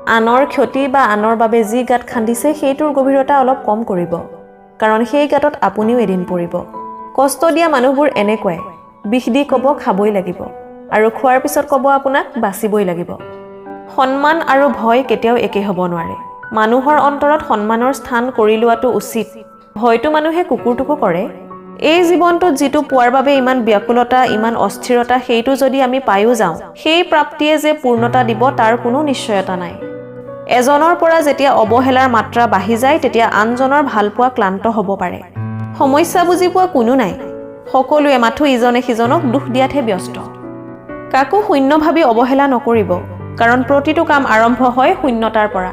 আনৰ ক্ষতি বা আনৰ বাবে যি গাঁত খান্দিছে সেইটোৰ গভীৰতা অলপ কম কৰিব, কাৰণ সেই গাঁতত আপুনিও এদিন পৰিব। কষ্ট দিয়া মানুহবোৰ এনেকুৱাই, বিষ দি ক'ব খাবই লাগিব, আৰু খোৱাৰ পিছত ক'ব আপোনাক বাচিবই লাগিব। সন্মান আৰু ভয় কেতিয়াও একে হ'ব নোৱাৰে। মানুহৰ অন্তৰত সন্মানৰ স্থান কৰি লোৱাটো উচিত। ভয়টো মানুহে কুকুৰটোকো কৰে। এই জীৱনটোত যিটো পোৱাৰ বাবে ইমান ব্যাকুলতা, ইমান অস্থিৰতা, সেইটো যদি আমি পায়ো যাওঁ, সেই প্ৰাপ্তিয়ে যে পূৰ্ণতা দিব তাৰ কোনো নিশ্চয়তা নাই। এজনৰ পৰা যেতিয়া অৱহেলাৰ মাত্ৰা বাঢ়ি যায়, তেতিয়া আনজনৰ ভালপোৱা ক্লান্ত হ'ব পাৰে। সমস্যা বুজি পোৱা কোনো নাই। সকলোৱে মাথো ইজনে সিজনক দুখ দিয়াতহে ব্যস্ত। কাকো শূন্য ভাবি অৱহেলা নকৰিব, কাৰণ প্ৰতিটো কাম আৰম্ভ হয় শূন্যতাৰ পৰা,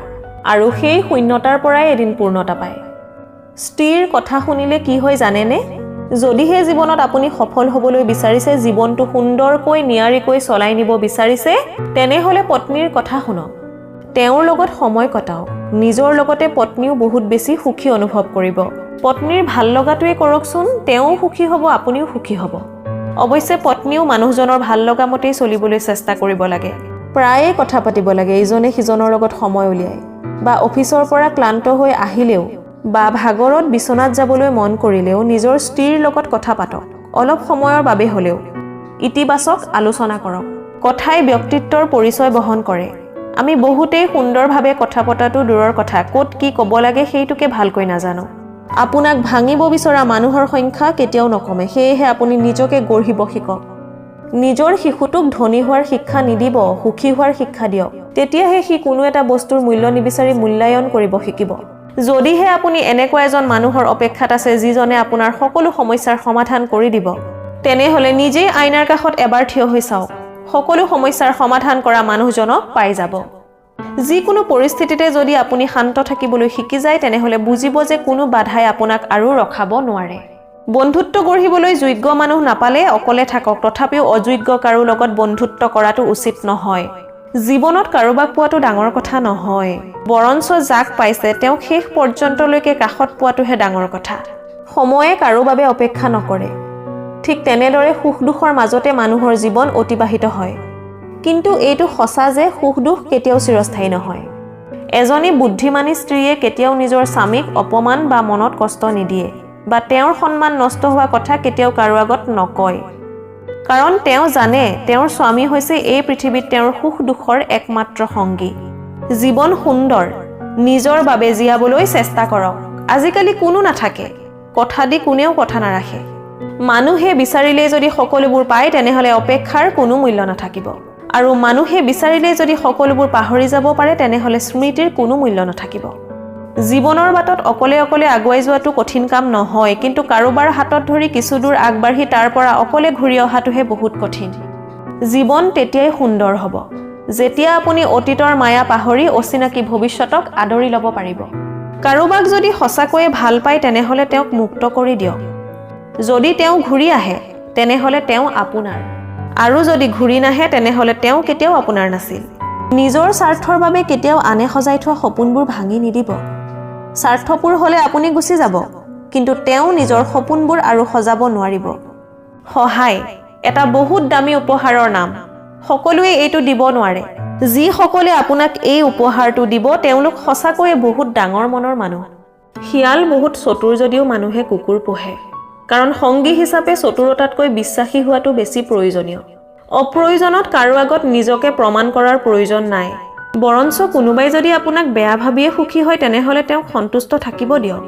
আৰু সেই শূন্যতাৰ পৰাই এদিন পূৰ্ণতা পায়। স্ত্ৰীৰ কথা শুনিলে কি হয় জানেনে? যদিহে জীৱনত আপুনি সফল হ'বলৈ বিচাৰিছে, জীৱনটো সুন্দৰকৈ নিয়াৰিকৈ চলাই নিব বিচাৰিছে, তেনেহ'লে পত্নীৰ কথা শুনক। তেওঁৰ লগত সময় কটাওক। নিজৰ লগতে পত্নীও বহুত বেছি সুখী অনুভৱ কৰিব। পত্নীৰ ভাল লগাটোৱে কৰকচোন, তেওঁও সুখী হ'ব, আপুনিও সুখী হ'ব। অৱশ্যে পত্নীও মানুহজনৰ ভাল লগা মতেই চলিবলৈ চেষ্টা কৰিব লাগে। প্ৰায়ে কথা পাতিব লাগে ইজনে সিজনৰ লগত সময় উলিয়াই, বা অফিচৰ পৰা ক্লান্ত হৈ আহিলেও বা ভাগৰত বিচনাত যাবলৈ মন কৰিলেও নিজৰ স্ত্ৰীৰ লগত কথা পাতক। অলপ সময়ৰ বাবে হ'লেও ইতিবাচক আলোচনা কৰক। কথাই ব্যক্তিত্বৰ পৰিচয় বহন কৰে। আমি বহুতেই সুন্দৰভাৱে কথা পতাটো দূৰৰ কথা, ক'ত কি ক'ব লাগে সেইটোকে ভালকৈ নাজানো। আপোনাক ভাঙিব বিচৰা মানুহৰ সংখ্যা কেতিয়াও নকমে, সেয়েহে আপুনি নিজকে গঢ়িব শিকক। নিজৰ শিশুটোক ধনী হোৱাৰ শিক্ষা নিদিব, সুখী হোৱাৰ শিক্ষা দিয়ক। তেতিয়াহে সি কোনো এটা বস্তুৰ মূল্য নিবিচাৰি মূল্যায়ন কৰিব শিকিব। যদিহে আপুনি এনেকুৱা এজন মানুহৰ অপেক্ষাত আছে যিজনে আপোনাৰ সকলো সমস্যাৰ সমাধান কৰি দিব, তেনেহ'লে নিজেই আইনাৰ কাষত এবাৰ থিয় হৈ চাওক। সকলো সমস্যাৰ সমাধান কৰা মানুহজনক পাই যাব। যিকোনো পৰিস্থিতিতে যদি আপুনি শান্ত থাকিবলৈ শিকি যায়, তেনেহ'লে বুজিব যে কোনো বাধাই আপোনাক আৰু ৰখাব নোৱাৰে। বন্ধুত্ব গঢ়িবলৈ যোগ্য মানুহ নাপালে অকলে থাকক, তথাপিও অযোগ্য কাৰো লগত বন্ধুত্ব কৰাটো উচিত নহয়। জীৱনত কাৰোবাক পোৱাটো ডাঙৰ কথা নহয়, বৰঞ্চ যাক পাইছে তেওঁক শেষ পৰ্যন্তলৈকে কাষত পোৱাটোহে ডাঙৰ কথা। সময়ে কাৰো বাবে অপেক্ষা নকৰে। ঠিক তেনেদৰে সুখ দুখৰ মাজতে মানুহৰ জীৱন অতিবাহিত হয়। কিন্তু এইটো সঁচা যে সুখ দুখ কেতিয়াও চিৰস্থায়ী নহয়। এজনী বুদ্ধিমানী স্ত্ৰীয়ে কেতিয়াও নিজৰ স্বামীক অপমান বা মনত কষ্ট নিদিয়ে, বা তেওঁৰ সন্মান নষ্ট হোৱা কথা কেতিয়াও কাৰো আগত নকয়। কাৰণ তেওঁ জানে তেওঁৰ স্বামী হৈছে এই পৃথিৱীত তেওঁৰ সুখ দুখৰ একমাত্ৰ সংগী। জীৱন সুন্দৰ, নিজৰ বাবে জীয়াবলৈ চেষ্টা কৰক। আজিকালি কোনো নাথাকে, কথা দি কোনেও কথা নাৰাখে। মানুহে বিচাৰিলেই যদি সকলোবোৰ পায়, তেনেহ'লে অপেক্ষাৰ কোনো মূল্য নাথাকিব। আৰু মানুহে বিচাৰিলেই যদি সকলোবোৰ পাহৰি যাব পাৰে, তেনেহ'লে স্মৃতিৰ কোনো মূল্য নাথাকিব। জীৱনৰ বাটত অকলে অকলে আগুৱাই যোৱাটো কঠিন কাম নহয়, কিন্তু কাৰোবাৰ হাতত ধৰি কিছু দূৰ আগবাঢ়ি তাৰ পৰা অকলে ঘূৰি অহাটোহে বহুত কঠিন। জীৱন তেতিয়াই সুন্দৰ হ'ব, যেতিয়া আপুনি অতীতৰ মায়া পাহৰি অচিনাকি ভৱিষ্যতক আদৰি ল'ব পাৰিব। কাৰোবাক যদি সঁচাকৈয়ে ভাল পায়, তেনেহ'লে তেওঁক মুক্ত কৰি দিয়ক। যদি তেওঁ ঘূৰি আহে, তেনেহ'লে তেওঁ আপোনাৰ, আৰু যদি ঘূৰি নাহে, তেনেহ'লে তেওঁ কেতিয়াও আপোনাৰ নাছিল। নিজৰ স্বাৰ্থৰ বাবে কেতিয়াও আনে সজাই থোৱা সপোনবোৰ ভাঙি নিদিব। স্বাৰ্থপৰ হ'লে আপুনি গুচি যাব, কিন্তু তেওঁ নিজৰ সপোনবোৰ আৰু সজাব নোৱাৰিব। সহায় এটা বহুত দামী উপহাৰৰ নাম। সকলোৱে এইটো দিব নোৱাৰে। যিসকলে আপোনাক এই উপহাৰটো দিব, তেওঁলোক সঁচাকৈয়ে বহুত ডাঙৰ মনৰ মানুহ। শিয়াল বহুত চতুৰ যদিও মানুহে কুকুৰ পোহে, কাৰণ সংগী হিচাপে চতুৰতাতকৈ বিশ্বাসী হোৱাটো বেছি প্ৰয়োজনীয়। অপ্ৰয়োজনত কাৰো আগত নিজকে প্ৰমাণ কৰাৰ প্ৰয়োজন নাই। বৰঞ্চ কোনোবাই যদি আপোনাক বেয়া ভাবিয়ে সুখী হয়, তেনেহ'লে তেওঁক সন্তুষ্ট থাকিব দিয়ক।